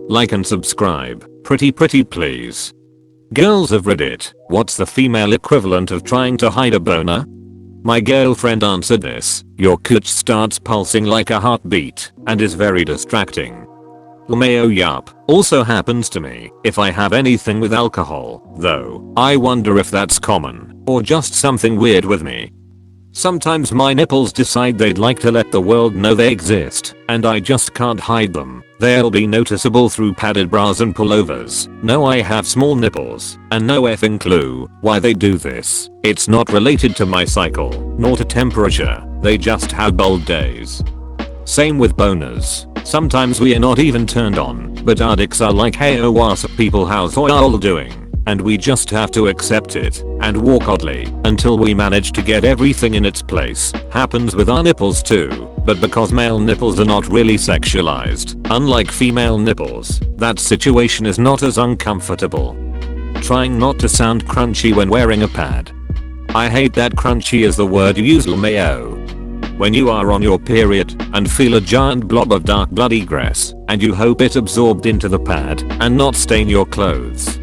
like and subscribe. Pretty please. Girls of Reddit, what's the female equivalent of trying to hide a boner? My girlfriend answered this. Your cooch starts pulsing like a heartbeat and is very distracting. LMAO yup, also happens to me if I have anything with alcohol, though I wonder if that's common or just something weird with me. Sometimes my nipples decide they'd like to let the world know they exist, and I just can't hide them. They'll be noticeable through padded bras and pullovers. No, I have small nipples, and no effing clue why they do this. It's not related to my cycle, nor to temperature, they just have bold days. Same with boners. Sometimes we are not even turned on, but our dicks are like, hey oh what's up people, how's y'all doing? And we just have to accept it and walk oddly until we manage to get everything in its place. Happens with our nipples too, but because male nipples are not really sexualized, unlike female nipples, that situation is not as uncomfortable. Trying not to sound crunchy when wearing a pad. I hate that crunchy is the word you use, LMAO. When you are on your period and feel a giant blob of dark blood egress and you hope it absorbed into the pad and not stain your clothes.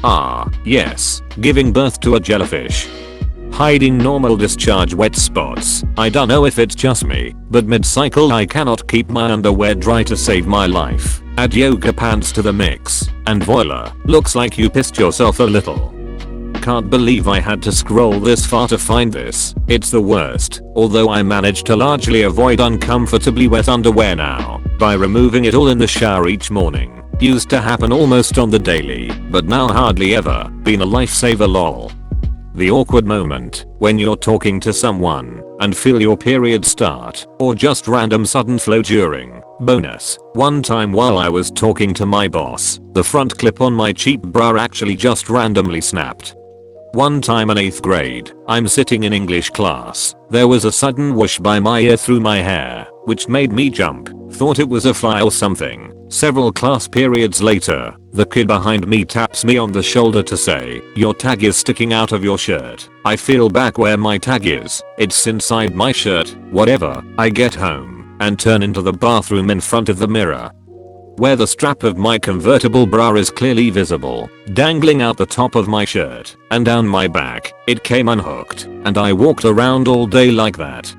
Ah, yes, giving birth to a jellyfish. Hiding normal discharge wet spots. I don't know if it's just me, but mid-cycle I cannot keep my underwear dry to save my life. Add yoga pants to the mix, and voila, looks like you pissed yourself a little. Can't believe I had to scroll this far to find this. It's the worst, although I managed to largely avoid uncomfortably wet underwear now by removing it all in the shower each morning. Used to happen almost on the daily, but now hardly ever. Been a lifesaver lol. The awkward moment when you're talking to someone and feel your period start, or just random sudden flow during. Bonus, one time while I was talking to my boss, the front clip on my cheap bra actually just randomly snapped. One time in 8th grade, I'm sitting in English class. There was a sudden whoosh by my ear through my hair, which made me jump. Thought it was a fly or something. Several class periods later, the kid behind me taps me on the shoulder to say, your tag is sticking out of your shirt. I feel back where my tag is. It's inside my shirt. Whatever. I get home and turn into the bathroom in front of the mirror, where the strap of my convertible bra is clearly visible, dangling out the top of my shirt and down my back. It came unhooked, and I walked around all day like that.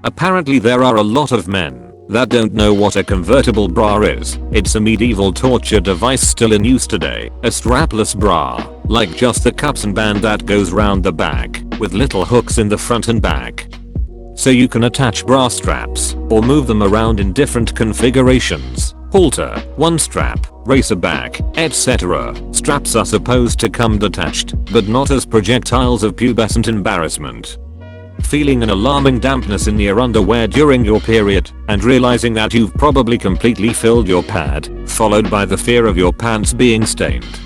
Apparently there are a lot of men that don't know what a convertible bra is. It's a medieval torture device still in use today. A strapless bra, like just the cups and band that goes round the back, with little hooks in the front and back. So you can attach bra straps, or move them around in different configurations. Halter, one strap, racer back, etc. Straps are supposed to come detached, but not as projectiles of pubescent embarrassment. Feeling an alarming dampness in your underwear during your period, and realizing that you've probably completely filled your pad, followed by the fear of your pants being stained.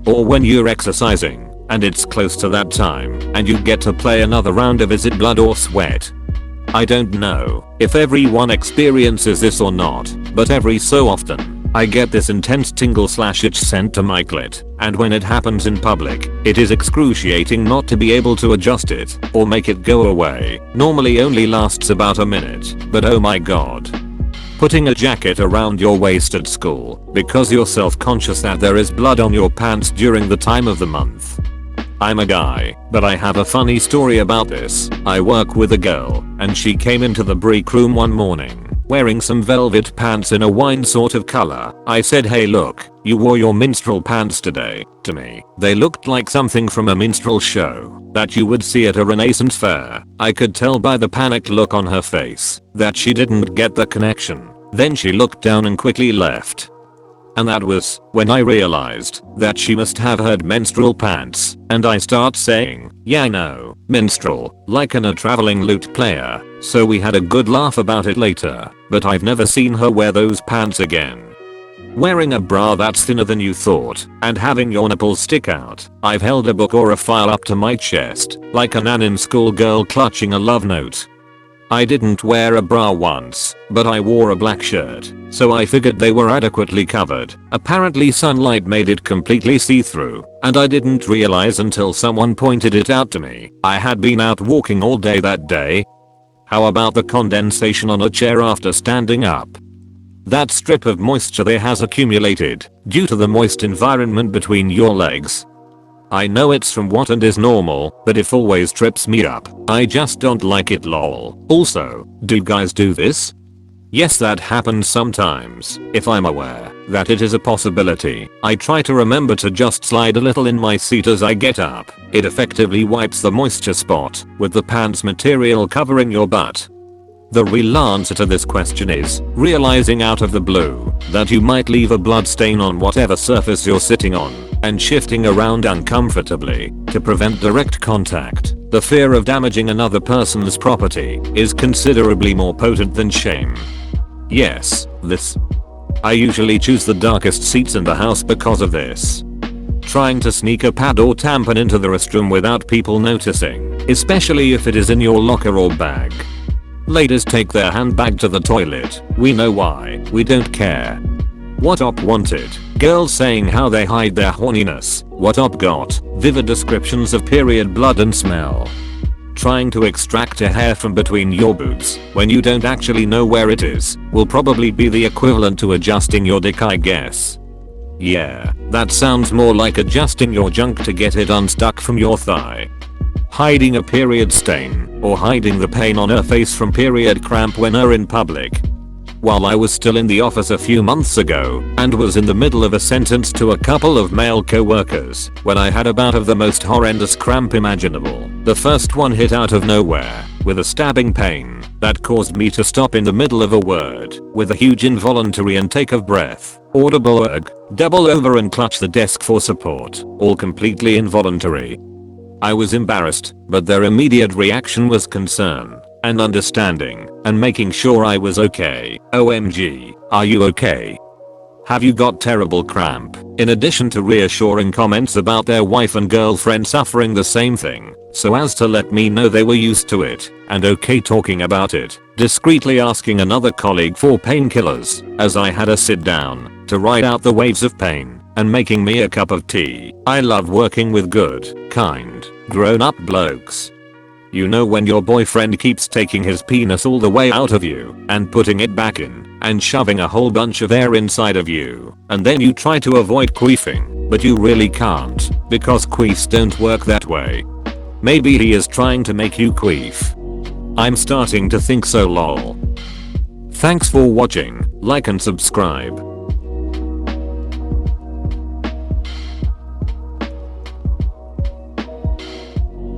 Or when you're exercising, and it's close to that time, and you get to play another round of is it blood or sweat? I don't know if everyone experiences this or not, but every so often, I get this intense tingle/itch sent to my clit, and when it happens in public, it is excruciating not to be able to adjust it or make it go away. Normally only lasts about a minute, but oh my god. Putting a jacket around your waist at school because you're self-conscious that there is blood on your pants during the time of the month. I'm a guy, but I have a funny story about this. I work with a girl, and she came into the break room one morning wearing some velvet pants in a wine sort of color. I said, hey look, you wore your minstrel pants today. To me, they looked like something from a minstrel show that you would see at a Renaissance fair. I could tell by the panicked look on her face that she didn't get the connection. Then she looked down and quickly left. And that was when I realized that she must have heard menstrual pants, and I start saying, yeah I know, minstrel, like a traveling lute player. So we had a good laugh about it later, but I've never seen her wear those pants again. Wearing a bra that's thinner than you thought, and having your nipples stick out. I've held a book or a file up to my chest, like an anime schoolgirl clutching a love note. I didn't wear a bra once, but I wore a black shirt, so I figured they were adequately covered. Apparently sunlight made it completely see-through, and I didn't realize until someone pointed it out to me. I had been out walking all day that day. How about the condensation on a chair after standing up? That strip of moisture there has accumulated due to the moist environment between your legs. I know it's from what and is normal, but it always trips me up. I just don't like it lol. Also, do guys do this? Yes, that happens sometimes. If I'm aware that it is a possibility, I try to remember to just slide a little in my seat as I get up. It effectively wipes the moisture spot with the pants material covering your butt. The real answer to this question is realizing out of the blue that you might leave a blood stain on whatever surface you're sitting on and shifting around uncomfortably to prevent direct contact. The fear of damaging another person's property is considerably more potent than shame. Yes, this. I usually choose the darkest seats in the house because of this. Trying to sneak a pad or tampon into the restroom without people noticing, especially if it is in your locker or bag. Ladies take their handbag to the toilet. We know why. We don't care. What op wanted? Girls saying how they hide their horniness. What op got? Vivid descriptions of period blood and smell. Trying to extract a hair from between your boobs when you don't actually know where it is will probably be the equivalent to adjusting your dick, I guess. Yeah, that sounds more like adjusting your junk to get it unstuck from your thigh. Hiding a period stain or hiding the pain on her face from period cramp when are in public. While I was still in the office a few months ago and was in the middle of a sentence to a couple of male co-workers when I had a bout of the most horrendous cramp imaginable. The first one hit out of nowhere with a stabbing pain that caused me to stop in the middle of a word with a huge involuntary intake of breath, audible erg, double over and clutch the desk for support, all completely involuntary. I was embarrassed, but their immediate reaction was concern and understanding and making sure I was okay. OMG, are you okay? Have you got terrible cramp? In addition to reassuring comments about their wife and girlfriend suffering the same thing, so as to let me know they were used to it and okay talking about it, discreetly asking another colleague for painkillers as I had a sit down to ride out the waves of pain and making me a cup of tea. I love working with good, kind, grown-up blokes. You know when your boyfriend keeps taking his penis all the way out of you and putting it back in and shoving a whole bunch of air inside of you, and then you try to avoid queefing, but you really can't because queefs don't work that way. Maybe he is trying to make you queef. I'm starting to think so lol. Thanks for watching, like and subscribe.